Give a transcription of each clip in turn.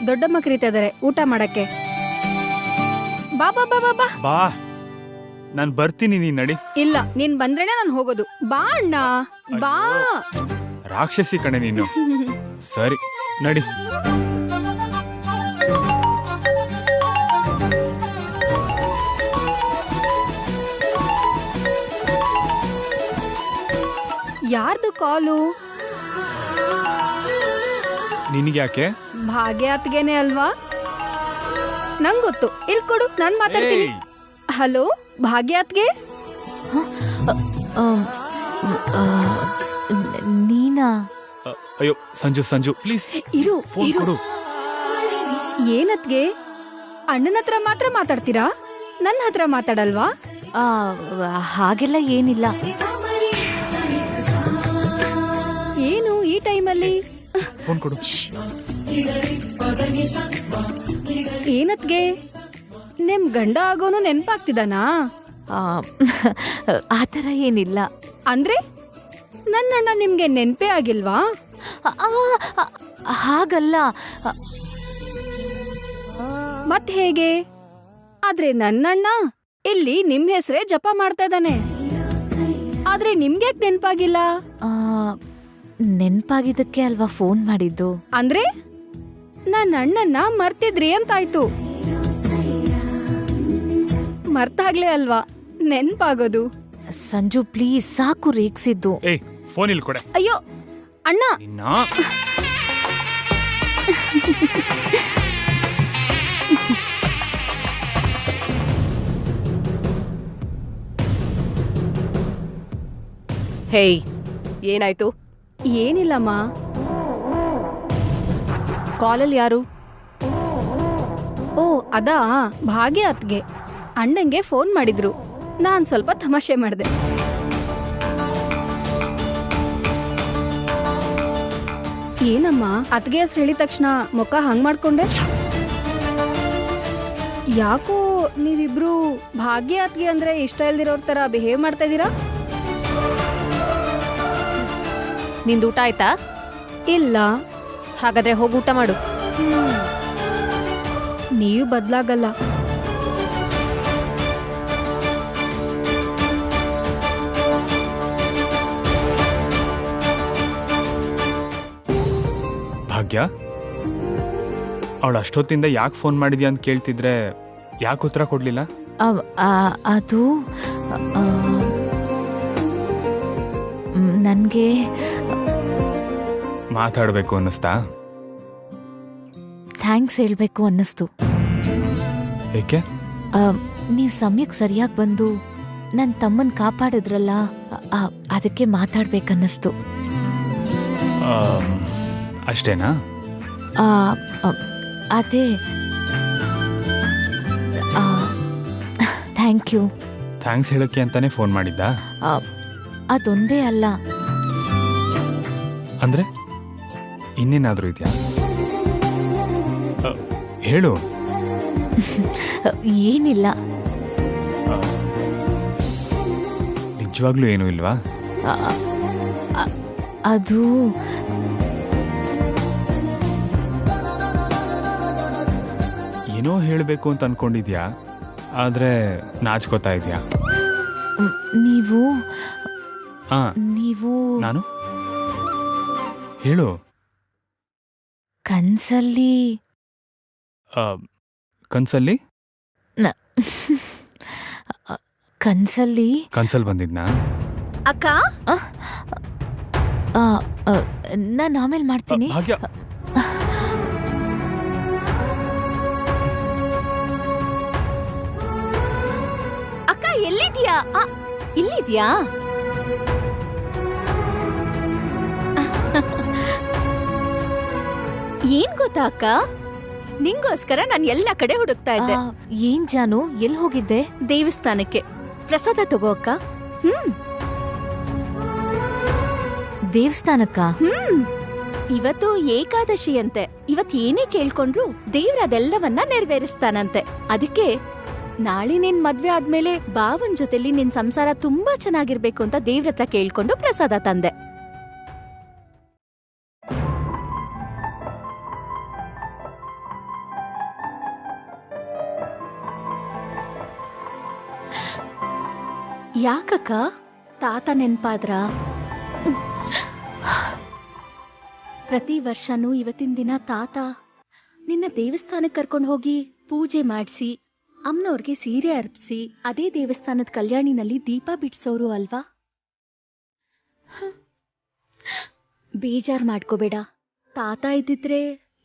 ದೊಡ್ಡಮ್ಮ ಕರೀತಾ ಇದಾರೆ ಊಟ ಮಾಡಕ್ಕೆ. ಬಾ ಬಾ ಬಾ ಬಾ ಬಾ. ಬಾ, ನಾನ್ ಬರ್ತೀನಿ, ನೀನ್ ನಡಿ. ಇಲ್ಲ, ನೀನ್ ಬಂದ್ರೇನೆ ನಾನು ಹೋಗೋದು. ಬಾ ಅಣ್ಣ, ಬಾ. ರಾಕ್ಷಸಿ ಕಣೆ ನೀನು. ಸರಿ ನಡಿ. ಯಾರ್ದು ಕಾಲು? ನಿನಗ್ಯಾಕೆ? ಭಾಗ್ಯಾತ್ಗೆನೆ ಅಲ್ವಾ? ನಂಗೊತ್ತು. ಇಲ್ಲಿ ಕೊಡು, ನಾನ್ ಮಾತಾಡ್ತೀನಿ. ಹಲೋ ಭಾಗ್ಯಾತ್ಗೆ? ನೀನಾ? ಅಯ್ಯೋ ಸಂಜು, ಸಂಜು ಪ್ಲೀಸ್ ಇರು ಫೋನ್ ಕೊಡು. ಏನತ್ಗೆ? ಅಣ್ಣನ ಹತ್ರ ಮಾತ್ರ ಮಾತಾಡ್ತೀರಾ? ನನ್ನ ಹತ್ರ ಮಾತಾಡಲ್ವಾ? ಹಾಗೆಲ್ಲ ಏನಿಲ್ಲ. ಏನು ಈ ಟೈಮಲ್ಲಿ? ಫೋನ್ ಕೊಡು. ಏನತ್ಗೆ? ನಿಮ್ ಗಂಡ ಆಗೋನು ನೆನ್ಪಾಗ್ತಿದಾನಾ? ಆತರ ಏನಿಲ್ಲ. ಅಂದ್ರೆ ನನ್ನಣ್ಣ ನಿಮ್ಗೆ ನೆನ್ಪೇ ಆಗಿಲ್ವಾ? ಹಾಗಲ್ಲ. ಮತ್ ಹೇಗೆ? ಆದ್ರೆ ನನ್ನಣ್ಣ ಇಲ್ಲಿ ನಿಮ್ ಹೆಸರೇ ಜಪ ಮಾಡ್ತಾ ಇದ್ದಾನೆ. ಆದ್ರೆ ನಿಮ್ಗ್ಯಾಕ್ ನೆನ್ಪಾಗಿಲ್ಲ? ನೆನ್ಪಾಗಿದ್ದಕ್ಕೆ ಅಲ್ವಾ ಫೋನ್ ಮಾಡಿದ್ದು. ಅಂದ್ರೆ ನನ್ನ ಅಣ್ಣನ್ನ ಮರ್ತಿದ್ರಿ ಅಂತಾಯ್ತು. ಮರ್ತಾಗ್ಲೇ ಅಲ್ವಾ ನೆನ್ಪಾಗೋದು. ಸಂಜು ಪ್ಲೀಸ್, ಸಾಕು ರೇಗ್ಸಿದ್ದು. ಏಯ್ ಫೋನ್ ಇಲ್ಲಿ ಕೊಡೆ. ಅಯ್ಯೋ ಅಣ್ಣ. ಹೇಯ್, ಏನಾಯ್ತು? ಏನಿಲ್ಲಮ್ಮ. ಕಾಲಲ್ಲಿ ಯಾರು? ಓ ಅದಾ, ಭಾಗ್ಯ ಅತ್ಗೆ. ಅಣ್ಣಂಗೆ ಫೋನ್ ಮಾಡಿದ್ರು. ನಾನ್ ಸ್ವಲ್ಪ ತಮಾಷೆ ಮಾಡಿದೆ. ಏನಮ್ಮ ಅತ್ಗೆ ಹೆಸರು ಹೇಳಿದ ತಕ್ಷಣ ಮುಖ ಹಂಗ್ ಮಾಡ್ಕೊಂಡೆ? ಯಾಕೋ ನೀವಿಬ್ರು ಭಾಗ್ಯ ಅತ್ಗೆ ಅಂದ್ರೆ ಇಷ್ಟ ಇಲ್ದಿರೋರ್ ತರ ಬಿಹೇವ್ ಮಾಡ್ತಾ ಇದೀರಾ? ನಿಂದು ಊಟ ಆಯ್ತಾ? ಇಲ್ಲ. ಹಾಗಾದ್ರೆ ಹೋಗಿ ಊಟ ಮಾಡು. ನೀವು ಬದ್ಲಾಗಲ್ಲ. ಭಾಗ್ಯ, ಅವಳು ಅಷ್ಟೊತ್ತಿಂದ ಯಾಕೆ ಫೋನ್ ಮಾಡಿದ್ಯಾ ಅಂತ ಕೇಳ್ತಿದ್ರೆ ಯಾಕೆ ಉತ್ತರ ಕೊಡ್ಲಿಲ್ಲ? ಅದು ನನ್ಗೆ ಮಾತಾಡ್ಬೇಕು ಅನ್ನಿಸ್ತಾ? ಥ್ಯಾಂಕ್ಸ್ ಹೇಳ್ಬೇಕು ಅನ್ನಿಸ್ತು. ಏಕೆ? ನೀವು ಸಮಯಕ್ಕೆ ಸರಿಯಾಗಿ ಬಂದು ನನ್ನ ತಮ್ಮನ್ ಕಾಪಾಡಿದ್ರಲ್ಲ, ಅದಕ್ಕೆ ಮಾತಾಡ್ಬೇಕನ್ನಿಸ್ತು. ಅಷ್ಟೇನಾ? ಅದೇ. Thank you. ಥ್ಯಾಂಕ್ಸ್ ಹೇಳಕ್ಕೆ ಅಂತಾನೆ ಫೋನ್ ಮಾಡಿದ್ದ? ಅದೊಂದೇ ಅಲ್ಲ. ಅಂದ್ರೆ ಇನ್ನೇನಾದ್ರೂ ಇದೆಯಾ? ಹೇಳು. ಏನಿಲ್ಲ. ನಿಜವಾಗ್ಲೂ ಏನೂ ಇಲ್ವಾ? ಅದು ಏನೋ ಹೇಳಬೇಕು ಅಂತ ಅನ್ಕೊಂಡಿದ್ಯಾ, ಆದ್ರೆ ನಾಚ್ಕೋತಾ ಇದೆಯಾ? ನೀವು ನಾನು ಹೇಳು. ಕನ್ಸಲ್ಲಿ ಕನ್ಸಲ್ಲಿ ಬಂದಿದ್ನಾ? ಅಕ್ಕ, ನಾನು ಆಮೇಲೆ ಮಾಡ್ತೀನಿ. ಭಾಗ್ಯ, ಅಕ್ಕ ಎಲ್ಲಿದ್ಯಾ? ಇಲ್ಲಿದ್ಯಾ? ಏನ್ ಗೊತ್ತಾ ಅಕ್ಕ, ನಿಂಗೋಸ್ಕರ ನಾನು ಎಲ್ಲ ಕಡೆ ಹುಡುಕ್ತಾ ಇದ್ದೆ. ಏನ್ ಜಾನು, ಎಲ್ಲಿ ಹೋಗಿದ್ದೆ? ದೇವಸ್ಥಾನಕ್ಕೆ. ಪ್ರಸಾದ ತಗೋ ಅಕ್ಕ. ದೇವಸ್ಥಾನಕ್ಕ? ಇವತ್ತು ಏಕಾದಶಿ ಅಂತೆ. ಇವತ್ ಏನೇ ಕೇಳ್ಕೊಂಡ್ರು ದೇವ್ರ ಅದೆಲ್ಲವನ್ನ ನೆರವೇರಿಸ್ತಾನಂತೆ. ಅದಕ್ಕೆ ನಾಳೆ ನಿನ್ ಮದ್ವೆ ಆದ್ಮೇಲೆ ಬಾವನ್ ಜೊತೆಲಿ ನಿನ್ ಸಂಸಾರ ತುಂಬಾ ಚೆನ್ನಾಗಿರ್ಬೇಕು ಅಂತ ದೇವ್ರತ್ರ ಕೇಳ್ಕೊಂಡು ಪ್ರಸಾದ ತಂದೆ. ಯಾಕಕ್ಕ ತಾತ ನೆನ್ಪಾದ್ರ? ಪ್ರತಿ ವರ್ಷನೂ ಇವತ್ತಿನ ದಿನ ತಾತ ನಿನ್ನ ದೇವಸ್ಥಾನಕ್ಕೆ ಕರ್ಕೊಂಡು ಹೋಗಿ ಪೂಜೆ ಮಾಡಿಸಿ ಅಮ್ಮನವ್ರಿಗೆ ಸೀರೆ ಅರ್ಪಿಸಿ ಅದೇ ದೇವಸ್ಥಾನದ ಕಲ್ಯಾಣಿನಲ್ಲಿ ದೀಪ ಬಿಡ್ಸೋರು ಅಲ್ವಾ? ಬೇಜಾರ್ ಮಾಡ್ಕೋಬೇಡ. ತಾತ ಇದ್ದಿದ್ರೆ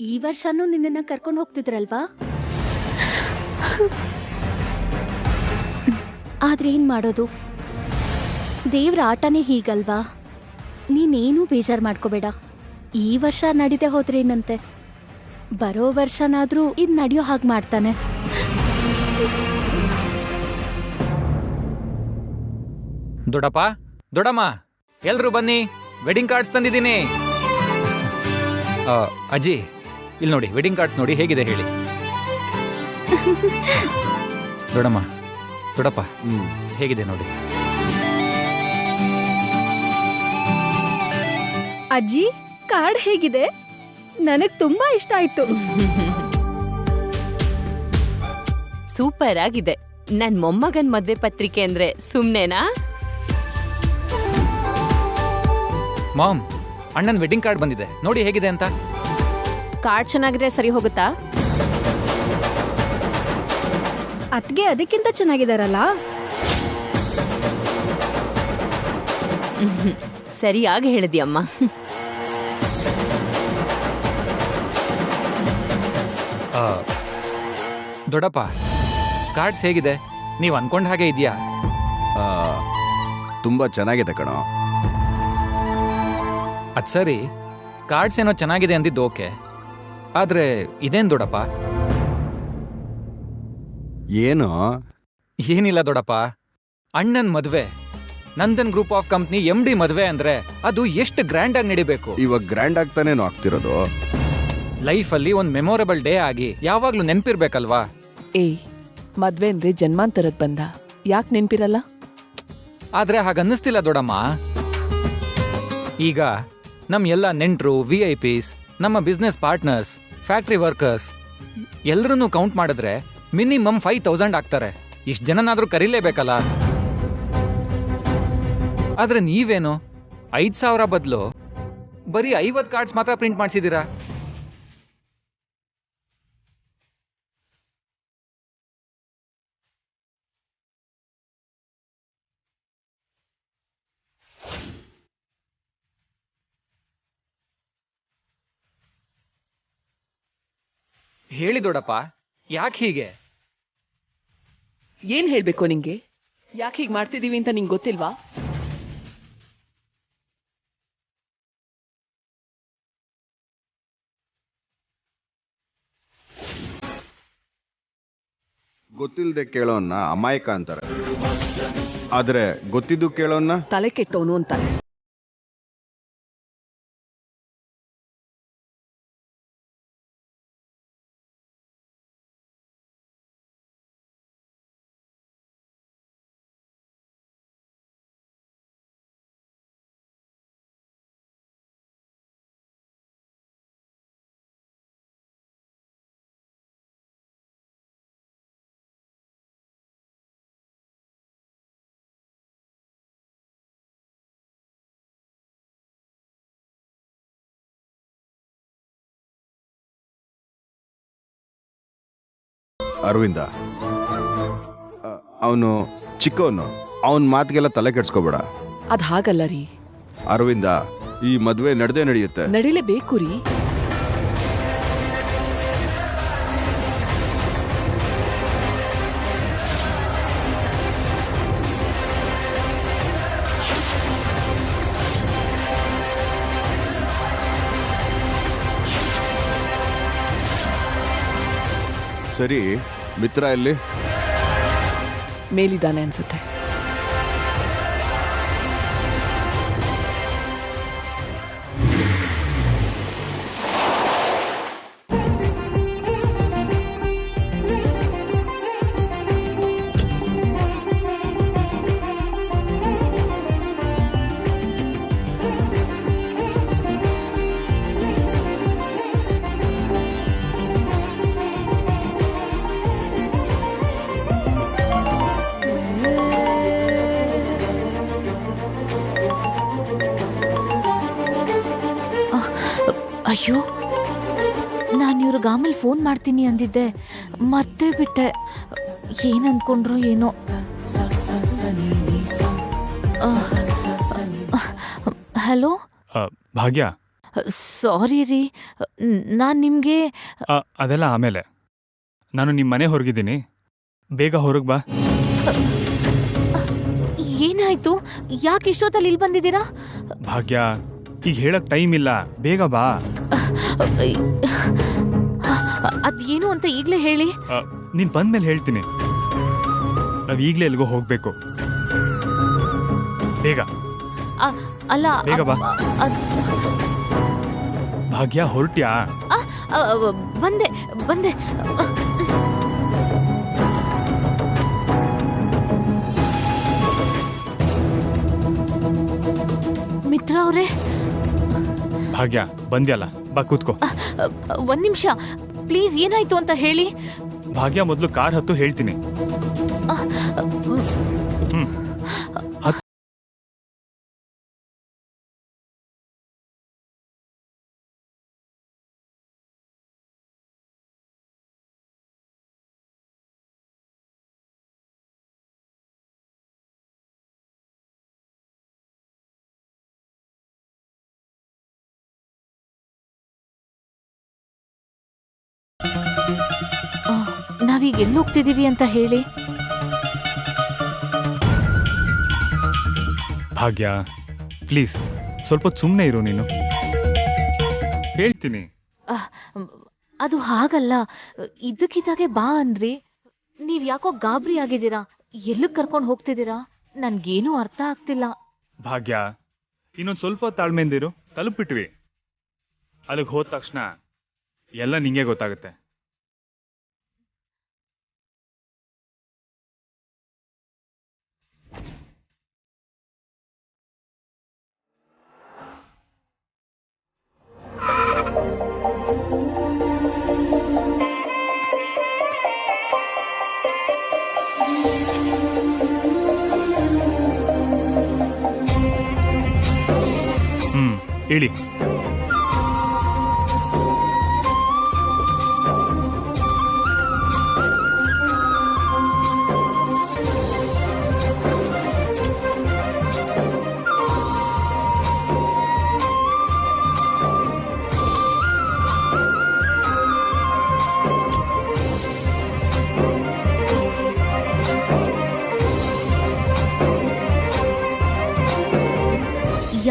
ಈ ವರ್ಷನೂ ನಿನ್ನನ್ನ ಕರ್ಕೊಂಡು ಹೋಗ್ತಿದ್ರಲ್ವಾ? ಆದ್ರೆ ಏನ್ ಮಾಡೋದು, ದೇವ್ರ ಆಟನೇ ಹೀಗಲ್ವಾ? ನೀನೇನೂ ಬೇಜಾರ್ ಮಾಡ್ಕೋಬೇಡ. ಈ ವರ್ಷ ನಡೀದೆ ಹೋದ್ರೇನಂತೆ, ಬರೋ ವರ್ಷನಾದ್ರೂ ಇದ್ ನಡೆಯೋ ಹಾಗೆ ಮಾಡ್ತಾನೆ. ದೊಡ್ಡಪ್ಪ, ದೊಡ್ಡಮ್ಮ, ಎಲ್ರು ಬನ್ನಿ, ವೆಡ್ಡಿಂಗ್ ಕಾರ್ಡ್ಸ್ ತಂದಿದ್ದೀನಿ. ಅಜ್ಜಿ, ಇಲ್ಲಿ ನೋಡಿ, ವೆಡ್ಡಿಂಗ್ ಕಾರ್ಡ್ಸ್ ನೋಡಿ ಹೇಗಿದೆ ಹೇಳಿ. ದೊಡ್ಡಮ್ಮ, ದೊಡ್ಡಪ್ಪ, ಹೇಗಿದೆ ನೋಡಿ. ಅಜ್ಜಿ, ಕಾರ್ಡ್ ಹೇಗಿದೆ? ನನಗ್ ತುಂಬಾ ಇಷ್ಟ ಆಯ್ತು. ಸೂಪರ್ ಆಗಿದೆ. ನನ್ ಮೊಮ್ಮಗನ್ ಮದ್ವೆ ಪತ್ರಿಕೆ ಅಂದ್ರೆ ಸುಮ್ನೆನಾ? ಮಾಮ್, ಅಣ್ಣನ್ ವೆಡ್ಡಿಂಗ್ ಕಾರ್ಡ್ ಬಂದಿದೆ, ನೋಡಿ ಹೇಗಿದೆ ಅಂತ. ಕಾರ್ಡ್ ಚೆನ್ನಾಗಿದ್ರೆ ಸರಿ ಹೋಗುತ್ತಾ? ಅದ್ಗೆ ಅದಕ್ಕಿಂತ ಚೆನ್ನಾಗಿದಾರಲ್ಲ. ಸರಿಯಾಗಿ ಹೇಳಿದ್ಯಮ್ಮ. ದೊಡ್ಡಪ್ಪ, ಕಾರ್ಡ್ಸ್ ಹೇಗಿದೆ? ನೀವ್ ಅನ್ಕೊಂಡ ಹಾಗೆ ಇದೆಯಾ? ತುಂಬಾ ಚೆನ್ನಾಗಿದೆ ಕಣೋ. ಅದ್ ಸರಿ, ಕಾರ್ಡ್ಸ್ ಏನೋ ಚೆನ್ನಾಗಿದೆ ಅಂದಿದ್ದು ಓಕೆ, ಆದ್ರೆ ಇದೇನ್ ದೊಡ್ಡಪ್ಪ? ಏನು? ಏನಿಲ್ಲ ದೊಡ್ಡಪ್ಪ, ಅಣ್ಣನ್ ಮದ್ವೆ, Nandan group of company MD ಮದ್ವೆ ಅಂದ್ರೆ ಅದು ಎಷ್ಟು ಗ್ರ್ಯಾಂಡ್ ಆಗಿ ನಡಿಬೇಕು. ಇವಾಗ ಗ್ರ್ಯಾಂಡ್ ಆಗ್ತಾನೇನೋ ಆಗ್ತಿರೋದು. ಲೈಫಲ್ಲಿ ಒಂದ್ ಮೆಮೊರೇಬಲ್ ಡೇ ಆಗಿ ಯಾವಾಗ್ಲೂ ನೆನ್ಪಿರ್ಬೇಕಲ್ವಾ? ಏಯ್, ಮದ್ವೆ ಅಂದ್ರೆ ಜನ್ಮಾಂತರದ್ ಬಂದ, ಯಾಕೆ ನೆನ್ಪಿರಲ್ಲ? ಆದ್ರೆ ಹಾಗನ್ನಿಸ್ತಿಲ್ಲ ದೊಡ್ಡಮ್ಮ. ಈಗ ನಮ್ ಎಲ್ಲ ನೆಂಟ್ರು, VIPs, ನಮ್ಮ ಬಿಸ್ನೆಸ್ ಪಾರ್ಟ್ನರ್ಸ್, ಫ್ಯಾಕ್ಟ್ರಿ ವರ್ಕರ್ಸ್ ಎಲ್ರನ್ನೂ ಕೌಂಟ್ ಮಾಡಿದ್ರೆ ಮಿನಿಮಮ್ 5,000 ಆಗ್ತಾರೆ. ಇಷ್ಟು ಜನನಾದ್ರೂ ಕರೀಲೇಬೇಕಲ್ಲ. ಆದ್ರೆ ನೀವೇನು 5,000 ಬದಲು ಬರೀ 50 ಕಾರ್ಡ್ಸ್ ಮಾತ್ರ ಪ್ರಿಂಟ್ ಮಾಡಿಸಿದೀರಾ. ಹೇಳಿ ದೊಡ್ಡಪ್ಪ, ಯಾಕೆ ಹೀಗೆ? ಏನ್ ಹೇಳ್ಬೇಕು ನಿಂಗೆ? ಯಾಕೆ ಹೀಗ್ ಮಾಡ್ತಿದೀವಿ ಅಂತ ನಿಂಗೆ ಗೊತ್ತಿಲ್ವಾ? ಗೊತ್ತಿಲ್ಲದೆ ಕೇಳೋನ್ನ ಅಮಾಯಕ ಅಂತಾರೆ, ಆದ್ರೆ ಗೊತ್ತಿದ್ದು ಕೇಳೋನ್ನ ತಲೆ ಕೆಟ್ಟೋನು ಅಂತಾರೆ. ಅರವಿಂದ, ಅವನು ಚಿಕ್ಕವನು, ಅವನ ಮಾತಿಗೆಲ್ಲ ತಲೆ ಕೆಡ್ಸ್ಕೋಬೇಡ. ಅದ್ ಹಾಗಲ್ಲ ರೀ ಅರವಿಂದ, ಈ ಮದ್ವೆ ನಡೆದೇ ನಡೆಯುತ್ತೆ. ನಡಿಲೇಬೇಕು ರೀ. ಸರಿ, ಮಿತ್ರ ಎಲ್ಲಿ? ಮೇಲಿದ್ದಾನೆ ಅನ್ಸುತ್ತೆ. ಅಯ್ಯೋ, ನಾನು ಇವ್ರಿಗೆ ಆಮೇಲೆ ಫೋನ್ ಮಾಡ್ತೀನಿ ಅಂದಿದ್ದೆ, ಮರ್ತೇ ಬಿಟ್ಟೆ. ಏನ್ ಅನ್ಕೊಂಡ್ರು ಏನೋ. ಹಲೋ, ಭಾಗ್ಯ, ಸಾರಿ ರೀ. ನಾನು ನಿಮಗೆ ಅದೆಲ್ಲ ಆಮೇಲೆ. ನಾನು ನಿಮ್ಮ ಮನೆ ಹೊರಗಿದ್ದೀನಿ, ಬೇಗ ಹೊರಗೆ ಬಾ. ಏನಾಯ್ತು? ಯಾಕೆ ಇಷ್ಟೊತ್ತಲ್ಲಿ ಇಲ್ಲಿ ಬಂದಿದ್ದೀರಾ? ಭಾಗ್ಯ, ಈಗ ಹೇಳಕ್ ಟೈಮ್ ಇಲ್ಲ, ಬೇಗ ಬಾ. ಅದೇನು ಅಂತ ಈಗಲೇ ಹೇಳಿ. ನೀನ್ ಬಂದ್ಮೇಲೆ ಹೇಳ್ತೀನಿ. ನಾವ್ ಈಗ್ಲೇ ಎಲ್ಗೋ ಹೋಗ್ಬೇಕು, ಬೇಗ. ಅಲ್ಲ, ಬೇಗ ಬಾ. ಭಾಗ್ಯ, ಹೊರಟ್ಯಾ? ಬಂದೆ ಬಂದೆ. ಮಿತ್ರ ಅವರೇ. ಭಾಗ್ಯ, ಬಂದ್ಯಲ್ಲ, ಬಾ ಕೂತ್ಕೋ. ಒಂದ್ ನಿಮಿಷ ಪ್ಲೀಸ್, ಏನಾಯ್ತು ಅಂತ ಹೇಳಿ. ಭಾಗ್ಯ, ಮೊದಲು ಕಾರ್ ಹತ್ತು, ಹೇಳ್ತೀನಿ. ನಾವೀಗ ಎಲ್ಲಿ ಹೋಗ್ತಿದೀವಿ ಅಂತ ಹೇಳಿ. ಭಾಗ್ಯ, ಪ್ಲೀಸ್ ಸ್ವಲ್ಪ ಸುಮ್ಮನೆ ಇರು. ನೀನು ಹೇಳ್ತೀನಿ. ಅದು ಹಾಗಲ್ಲ, ಇದ್ದಕ್ಕಿದ್ದಾಗೆ ಬಾ ಅಂದ್ರಿ. ನೀವ್ ಯಾಕೋ ಗಾಬರಿ ಆಗಿದ್ದೀರಾ. ಎಲ್ಲಿಗೆ ಕರ್ಕೊಂಡು ಹೋಗ್ತಿದ್ದೀರಾ? ನನ್ಗೇನು ಅರ್ಥ ಆಗ್ತಿಲ್ಲ. ಭಾಗ್ಯ, ಇನ್ನೊಂದು ಸ್ವಲ್ಪ ತಾಳ್ಮೆಯಿಂದಿರು, ತಲುಪಿಟ್ವಿ. ಅಲ್ಲಿಗೆ ಹೋದ ತಕ್ಷಣ ಎಲ್ಲ ನಿಂಗೆ ಗೊತ್ತಾಗುತ್ತೆ. ಹೇಳಿ.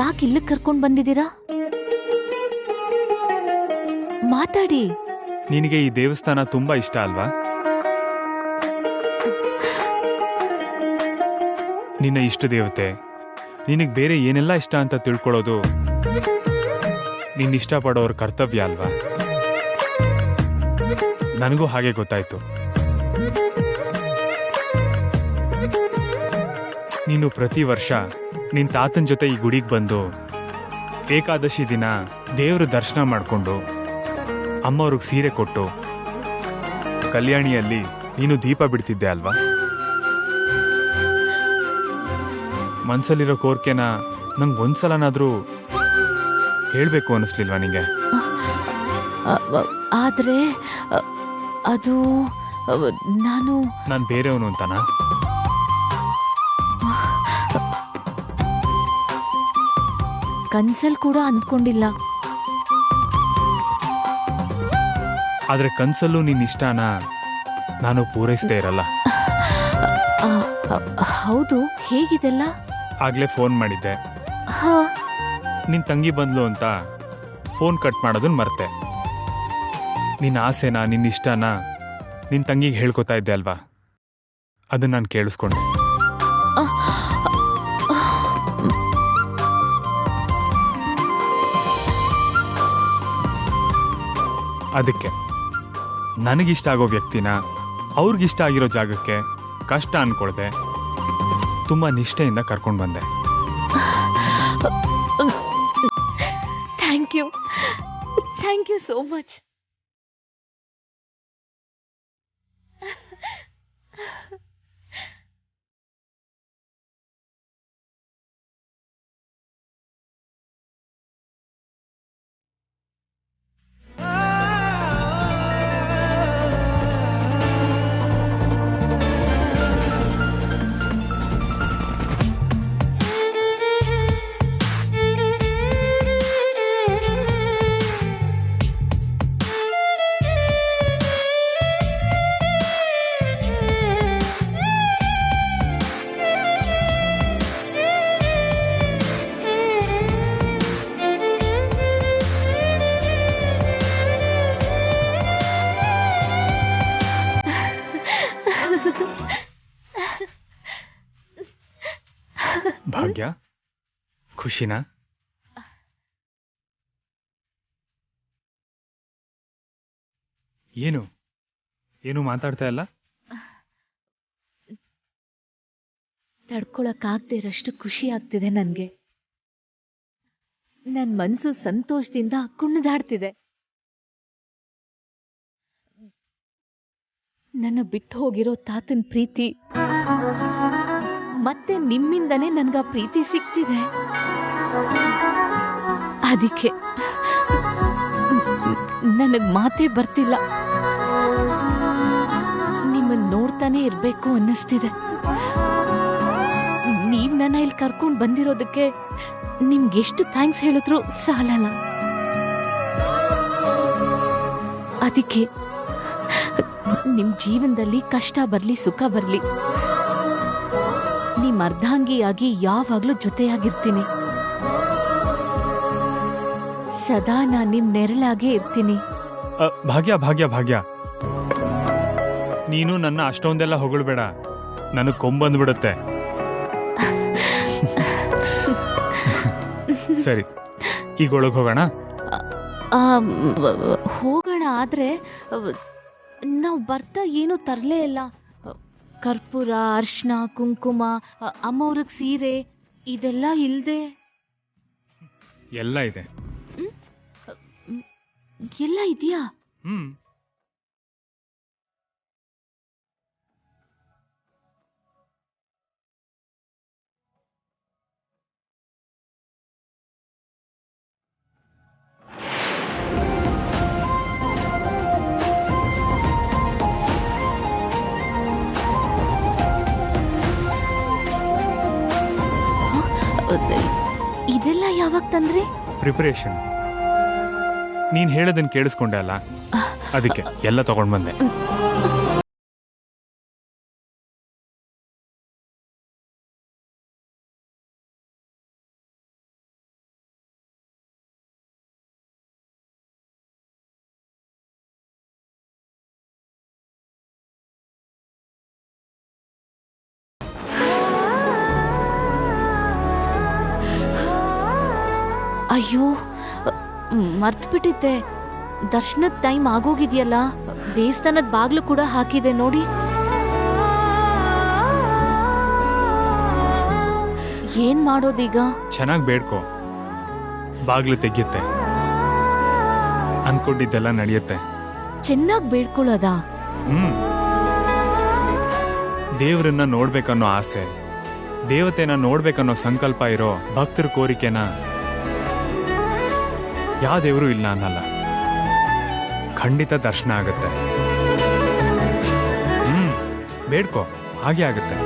ಯಾಕೆ ಇಲ್ಲಿಗೆ ಕರ್ಕೊಂಡು ಬಂದಿದ್ದೀರಾ? ಮಾತಾಡಿ. ನಿನಗೆ ಈ ದೇವಸ್ಥಾನ ತುಂಬಾ ಇಷ್ಟ ಅಲ್ವಾ? ನಿನ್ನ ಇಷ್ಟ ದೇವತೆ, ನಿನಗೆ ಬೇರೆ ಏನೆಲ್ಲ ಇಷ್ಟ ಅಂತ ತಿಳ್ಕೊಳ್ಳೋದು ನಿನ್ನ ಇಷ್ಟಪಡೋರ ಕರ್ತವ್ಯ ಅಲ್ವಾ? ನನಗೂ ಹಾಗೆ ಗೊತ್ತಾಯ್ತು. ನೀನು ಪ್ರತಿ ವರ್ಷ ನಿನ್ನ ತಾತನ ಜೊತೆ ಈ ಗುಡಿಗೆ ಬಂದು ಏಕಾದಶಿ ದಿನ ದೇವ್ರ ದರ್ಶನ ಮಾಡಿಕೊಂಡು ಅಮ್ಮವ್ರಿಗೆ ಸೀರೆ ಕೊಟ್ಟು ಕಲ್ಯಾಣಿಯಲ್ಲಿ ನೀನು ದೀಪ ಬಿಡ್ತಿದ್ದೆ ಅಲ್ವಾ? ಮನ್ಸಲ್ಲಿರೋ ಕೋರ್ಕೆನ ನಂಗೆ ಒಂದ್ಸಲನಾದ್ರೂ ಹೇಳ್ಬೇಕು ಅನ್ನಿಸ್ಲಿಲ್ವಾ ನಿಂಗೆ? ಆದ್ರೆ ಅದು ನಾನು ಬೇರೆಯವನು ಅಂತನಾ? ಕನ್ಸಲ್ ಕೂಡ ಅಂದ್ಕೊಂಡಿಲ್ಲ. ಆದ್ರೆ ಕನ್ಸಲ್ಲೂ ನಿನ್ನ ಇಷ್ಟನ ನಾನು ಪೂರೈಸದೇ ಇರಲ್ಲ. ಹೌದು, ಹೇಗಿದೆಲ್ಲ? ಆಗ್ಲೇ ಫೋನ್ ಮಾಡಿದ್ದೆ, ಹಾ. ನಿನ್ ತಂಗಿ ಬಂದ್ಲು ಅಂತ ಫೋನ್ ಕಟ್ ಮಾಡೋದನ್ನ ಮರ್ತೆ. ನಿನ್ನ ಆಸೆನ, ನಿನ್ನ ಇಷ್ಟನ ನಿನ್ ತಂಗಿಗೆ ಹೇಳ್ಕೊತಾ ಇದ್ದೆ ಅಲ್ವಾ? ಅದನ್ನ ನಾನು ಕೇಳಿಸ್ಕೊಂಡೆ. ಅದಕ್ಕೆ ನನಗಿಷ್ಟ ಆಗೋ ವ್ಯಕ್ತಿನ ಅವ್ರಿಗಿಷ್ಟ ಆಗಿರೋ ಜಾಗಕ್ಕೆ ಕಷ್ಟ ಅನ್ಕೊಳ್ದೆ ತುಂಬಾ ನಿಷ್ಠೆಯಿಂದ ಕರ್ಕೊಂಡು ಬಂದೆ. Thank you so much. ಖುಷಿನಾ? ಏನು ಏನು ಮಾತಾಡ್ತಾ ಇಲ್ಲ? ತಡ್ಕೊಳಕ್ಕಾಗ್ದೇ ಇರಷ್ಟು ಖುಷಿ ಆಗ್ತಿದೆ ನನ್ಗೆ. ನನ್ ಮನ್ಸು ಸಂತೋಷದಿಂದ ಕುಣಿದಾಡ್ತಿದೆ. ನನ್ನ ಬಿಟ್ಟು ಹೋಗಿರೋ ತಾತನ್ ಪ್ರೀತಿ ಮತ್ತೆ ನಿಮ್ಮಿಂದನೇ ನನ್ಗ ಪ್ರೀತಿ ಸಿಗ್ತಿದೆ. ಅದಕ್ಕೆ ನನಗ್ ಮಾತೇ ಬರ್ತಿಲ್ಲ. ನಿಮ್ಮನ್ನ ನೋಡ್ತಾನೆ ಇರ್ಬೇಕು ಅನ್ನಿಸ್ತಿದೆ. ನೀವ್ ನನ್ನ ಇಲ್ಲಿ ಕರ್ಕೊಂಡ್ ಬಂದಿರೋದಕ್ಕೆ ನಿಮ್ಗೆಷ್ಟು ಥ್ಯಾಂಕ್ಸ್ ಹೇಳಿದ್ರು ಸಾಲಲ್ಲ. ಅದಕ್ಕೆ ನಿಮ್ ಜೀವನದಲ್ಲಿ ಕಷ್ಟ ಬರ್ಲಿ ಸುಖ ಬರ್ಲಿ, ನಿಮ್ ಅರ್ಧಾಂಗಿಯಾಗಿ ಯಾವಾಗ್ಲೂ ಜೊತೆಯಾಗಿರ್ತೀನಿ. ಸದಾ ನಾನ್ ನಿಮ್ ನೆರಳಾಗೇ ಇರ್ತೀನಿ. ಭಾಗ್ಯ ಭಾಗ್ಯ ಭಾಗ್ಯ, ನೀನು ನನ್ನ ಅಷ್ಟೊಂದೆಲ್ಲ ಹೊಗಳ್ಬೇಡ, ನನಗ್ ಕೊಂಬಂದ್ಬಿಡುತ್ತೆ. ಸರಿ, ಈಗ ಒಳಗೆ ಹೋಗೋಣ. ಹೋಗೋಣ, ಆದ್ರೆ ನಾವು ಬರ್ತಾ ಏನು ತರ್ಲೇ ಇಲ್ಲ. ಕರ್ಪೂರ, ಅರ್ಶನ, ಕುಂಕುಮ, ಅಮ್ಮವ್ರಿಗೆ ಸೀರೆ ಇದೆಲ್ಲ ಇಲ್ದೆ. ಎಲ್ಲ ಇದೆ. ಎಲ್ಲ ಇದೆಯಾ? ಇದೆಲ್ಲ ಯಾವಾಗ ತಂದ್ರಿ? ಪ್ರಿಪರೇಷನ್. ನೀನ್ ಹೇಳೋದನ್ನ ಕೇಳಿಸ್ಕೊಂಡೆ ಅಲ್ಲ, ಅದಕ್ಕೆ ಎಲ್ಲ ತಗೊಂಡ್ ಬಂದೆ. ಅಯ್ಯೋ, ಮರ್ತ್ಬಿಟ್ಟಿದ್ದೆ. ದರ್ಶನದ ಟೈಮ್ ಆಗೋಗಿದ್ಯಲ್ಲ. ದೇವಸ್ಥಾನದ ಬಾಗ್ಲು ಕೂಡ ಹಾಕಿದೆ ನೋಡಿ. ಏನ್ ಮಾಡೋದೀಗ? ಚೆನ್ನಾಗಿ ಬೇಡ್ಕೋ, ಬಾಗ್ಲು ತೆಗಿಯುತ್ತೆ, ಅನ್ಕೊಂಡಿದ್ದೆಲ್ಲ ನಡೆಯುತ್ತೆ. ಚೆನ್ನಾಗಿ ಬೇಡ್ಕೊಳ್ಳೋದಾ? ದೇವ್ರನ್ನ ನೋಡ್ಬೇಕನ್ನೋ ಆಸೆ, ದೇವತೆನ ನೋಡ್ಬೇಕನ್ನೋ ಸಂಕಲ್ಪ ಇರೋ ಭಕ್ತರ ಕೋರಿಕೆನ ಯಾವ ದೇವರು ಇಲ್ಲ ಅನ್ನಲ್ಲ. ಖಂಡಿತ ದರ್ಶನ ಆಗುತ್ತೆ. ಬೇಡ್ಕೋ, ಹಾಗೆ ಆಗುತ್ತೆ.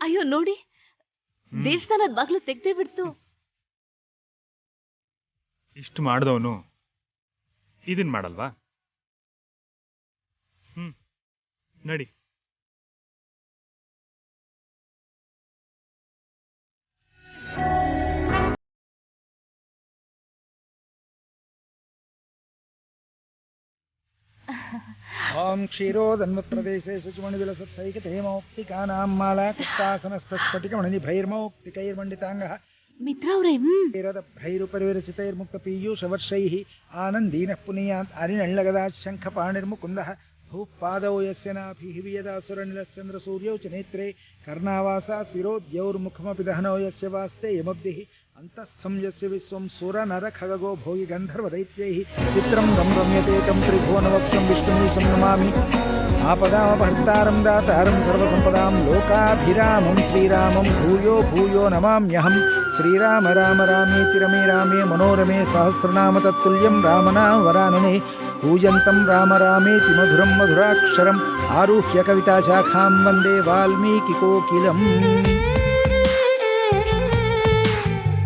ಅಯ್ಯೋ ನೋಡಿ, ದೇವಸ್ಥಾನದ ಬಾಗ್ಲು ತೆಗ್ದೇ ಬಿಡ್ತು. ಇಷ್ಟು ಮಾಡಿದವನು ಇದನ್ ಮಾಡಲ್ವಾ? ನಡಿ. ಓಂ ಕ್ಷೀರೋದನ್ಮತ್ಪ್ರದೇಶೇ ಶುಚಿಮಣಿವಿಲಸತ್ಸೈಕತೇಮೌಕ್ತಿಕಾನಾಂ ಮಾಲಾ ಕುತ್ತಾಸನಸ್ಥಸ್ಫಟಿಕಮಣಿಭೈರ್ಮೌಕ್ತಿಕೈರ್ಮಂಡಿತಾಂಗಃ ಮಿತ್ರ ಅವ್ರೆ, ಭೈರುಪರಿವಿರಚಿತೈರ್ಮುಕ್ತಪೀಯೂಷವರ್ಷೈಃ ಆನಂದೀನಃ ಪುನೀಯಾತ್ ಅರಿನಳ್ಳಗದಾತ್ ಶಂಖಪಾಣಿರ್ಮುಕುಂದಃ ಭೂಪಾದೌ ಯಸ್ಯ ನಾಭಿಃ ವಿಯದಾಸುರನಿಲಶ್ಚಂದ್ರಸೂರ್ಯೌ ಚ ನೇತ್ರೇ ಕರ್ಣಾವಾಸಾ ಶಿರೋದ್ಯೌರ್ಮುಖಮಪಿ ದಹನೋ ಯಸ್ಯ ವಾಸ್ತೆ ಯಮಬ್ಧಿಃ ಅಂತಸ್ಥಂ ಯಸ್ಯ ವಿಶ್ವಂ ಸುರ ನರ ಖಗಗೋ ಭೋಗಿ ಗಂಧರ್ವ ದೈತ್ಯೈಃ ಚಿತ್ರಂ ರಮ್ಯತೆ ತಂ ತ್ರಿಭುವನವಕ್ಷಂ ವಿಷ್ಣುಮೀಶಂ ನಮಾಮಿ आपदामपहर्तारं दातारं सर्वसम्पदां लोकाभिरामं श्रीरामं भूयो भूयो नमाम्यहं श्रीराम राम रामेति रमे रामे मनोरमे सहस्रनाम तत्तुल्यं रामनाम वरानने पूजन्तं राम रामेति मधुरं मधुराक्षरम् आरुह्य कविताशाखां वन्दे वाल्मीकिकोकिलम्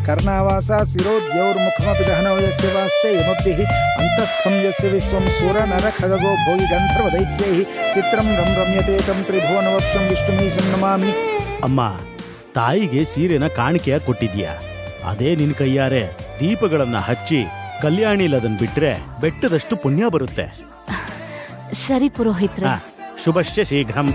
कर्णावासा शिरोद्यौर्मुखमपि दहनो यस्य वास्ते यमभिः अन्तस्थं यस्य विश्वं सुरनरखगो भोगि गन्धर्वदैत्यैः चित्रं रम्यते तं त्रिभुवनवक्षं विष्णुमीशं नमामि. ಅಮ್ಮ, ತಾಯಿಗೆ ಸೀರೆನ ಕಾಣಿಕೆಯ ಕೊಟ್ಟಿದ್ಯಾ, ಅದೇ ನಿನ್ ಕೈಯಾರೆ ದೀಪಗಳನ್ನ ಹಚ್ಚಿ ಕಲ್ಯಾಣಿಲದನ್ ಬಿಟ್ರೆ ಬೆಟ್ಟದಷ್ಟು ಪುಣ್ಯ ಬರುತ್ತೆ. ಸರಿ ಪುರೋಹಿತ್ರೆ. ಶುಭಶ್ಚ ಶೀಘ್ರಂ.